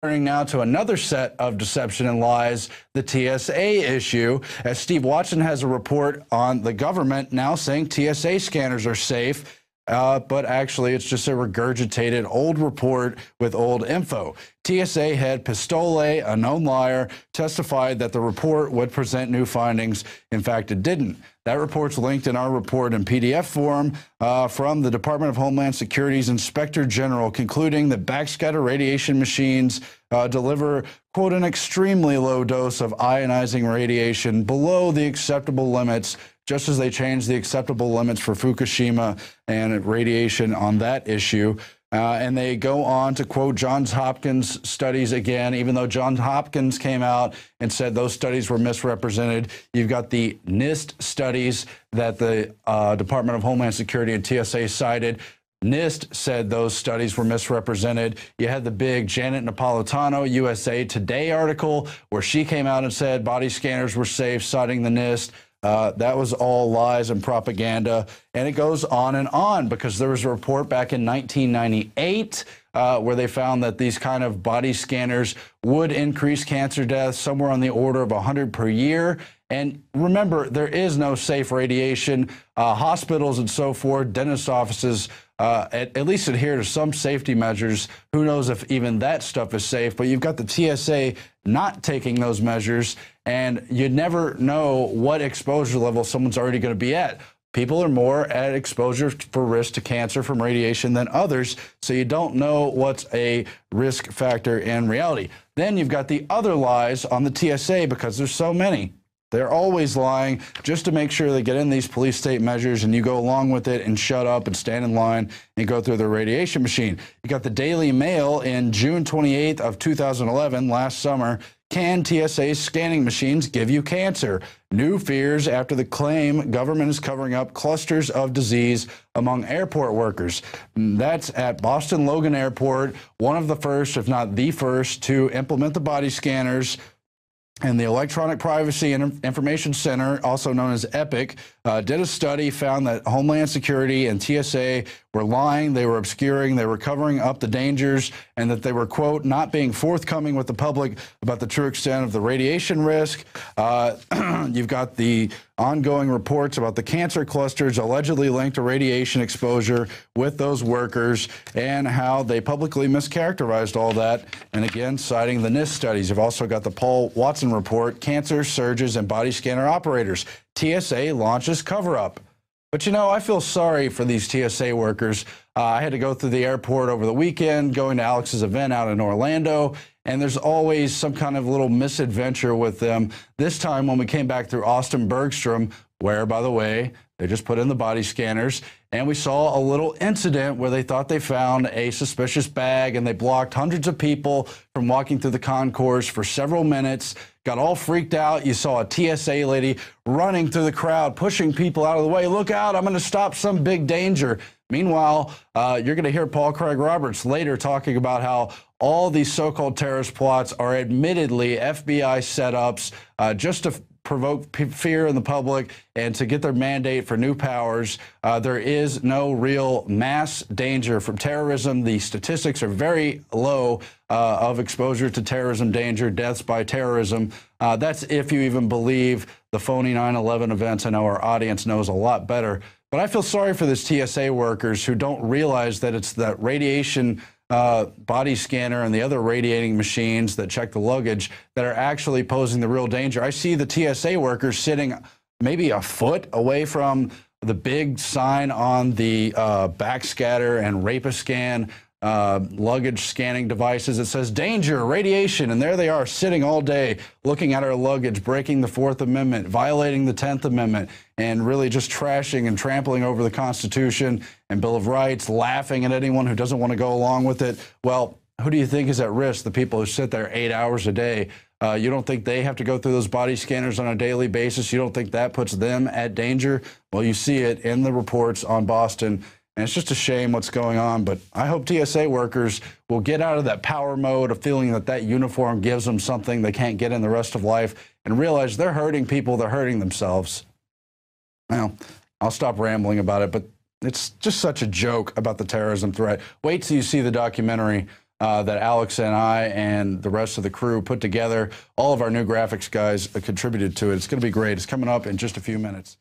Turning now to another set of deception and lies, the TSA issue, as Steve Watson has a report on the government now saying TSA scanners are safe. But actually, it's just a regurgitated old report with old info. TSA head Pistole, a known liar, testified that the report would present new findings. In fact, it didn't. That report's linked in our report in PDF form from the Department of Homeland Security's Inspector General, concluding that backscatter radiation machines deliver, quote, an extremely low dose of ionizing radiation below the acceptable limits, just as they changed the acceptable limits for Fukushima and radiation on that issue. And they go on to quote Johns Hopkins studies again, even though Johns Hopkins came out and said those studies were misrepresented. You've got the NIST studies that the Department of Homeland Security and TSA cited. NIST said those studies were misrepresented. You had the big Janet Napolitano USA Today article where she came out and said body scanners were safe, citing the NIST. That was all lies and propaganda, and it goes on because there was a report back in 1998 where they found that these kind of body scanners would increase cancer deaths somewhere on the order of 100 per year. And remember, there is no safe radiation. Hospitals and so forth, dentist offices, at least adhere to some safety measures. Who knows if even that stuff is safe? But you've got the TSA not taking those measures, and you never know what exposure level someone's already going to be at. People are more at exposure for risk to cancer from radiation than others, so you don't know what's a risk factor in reality. Then you've got the other lies on the TSA because there's so many. They're always lying just to make sure they get in these police state measures and you go along with it and shut up and stand in line and go through the radiation machine. You got the Daily Mail in June 28th of 2011, last summer. Can TSA scanning machines give you cancer? New fears after the claim government is covering up clusters of disease among airport workers. That's at Boston Logan Airport, one of the first, if not the first, to implement the body scanners. And the Electronic Privacy and Information Center, also known as EPIC, did a study, found that Homeland Security and TSA were lying, they were obscuring, they were covering up the dangers, and that they were, quote, not being forthcoming with the public about the true extent of the radiation risk. You've got the ongoing reports about the cancer clusters allegedly linked to radiation exposure with those workers and how they publicly mischaracterized all that. And again, citing the NIST studies. You've also got the Paul Watson report, cancer surges and body scanner operators. TSA launches cover-up. But, you know, I feel sorry for these TSA workers. I had to go through the airport over the weekend, going to Alex's event out in Orlando, and there's always some kind of little misadventure with them. This time when we came back through Austin Bergstrom, where, by the way, they just put in the body scanners, and we saw a little incident where they thought they found a suspicious bag, and they blocked hundreds of people from walking through the concourse for several minutes, got all freaked out. You saw a TSA lady running through the crowd, pushing people out of the way. Look out, I'm going to stop some big danger. Meanwhile, you're going to hear Paul Craig Roberts later talking about how all these so-called terrorist plots are admittedly FBI setups just to provoke fear in the public and to get their mandate for new powers. There is no real mass danger from terrorism. The statistics are very low of exposure to terrorism danger, deaths by terrorism. That's if you even believe the phony 9/11 events. I know our audience knows a lot better. But I feel sorry for these TSA workers who don't realize that it's that radiation body scanner and the other radiating machines that check the luggage that are actually posing the real danger. I see the TSA workers sitting maybe a foot away from the big sign on the backscatter and Rapiscan luggage scanning devices. It says danger, radiation, and there they are sitting all day looking at our luggage, breaking the 4th Amendment, violating the 10th Amendment, and really just trashing and trampling over the Constitution and Bill of Rights, laughing at anyone who doesn't want to go along with it. Well, who do you think is at risk? The people who sit there 8 hours a day. You don't think they have to go through those body scanners on a daily basis? You don't think that puts them at danger? Well, you see it in the reports on Boston. And it's just a shame what's going on, but I hope TSA workers will get out of that power mode of feeling that that uniform gives them something they can't get in the rest of life and realize they're hurting people, they're hurting themselves. Well, I'll stop rambling about it, but it's just such a joke about the terrorism threat. Wait till you see the documentary that Alex and I and the rest of the crew put together. All of our new graphics guys contributed to it. It's going to be great. It's coming up in just a few minutes.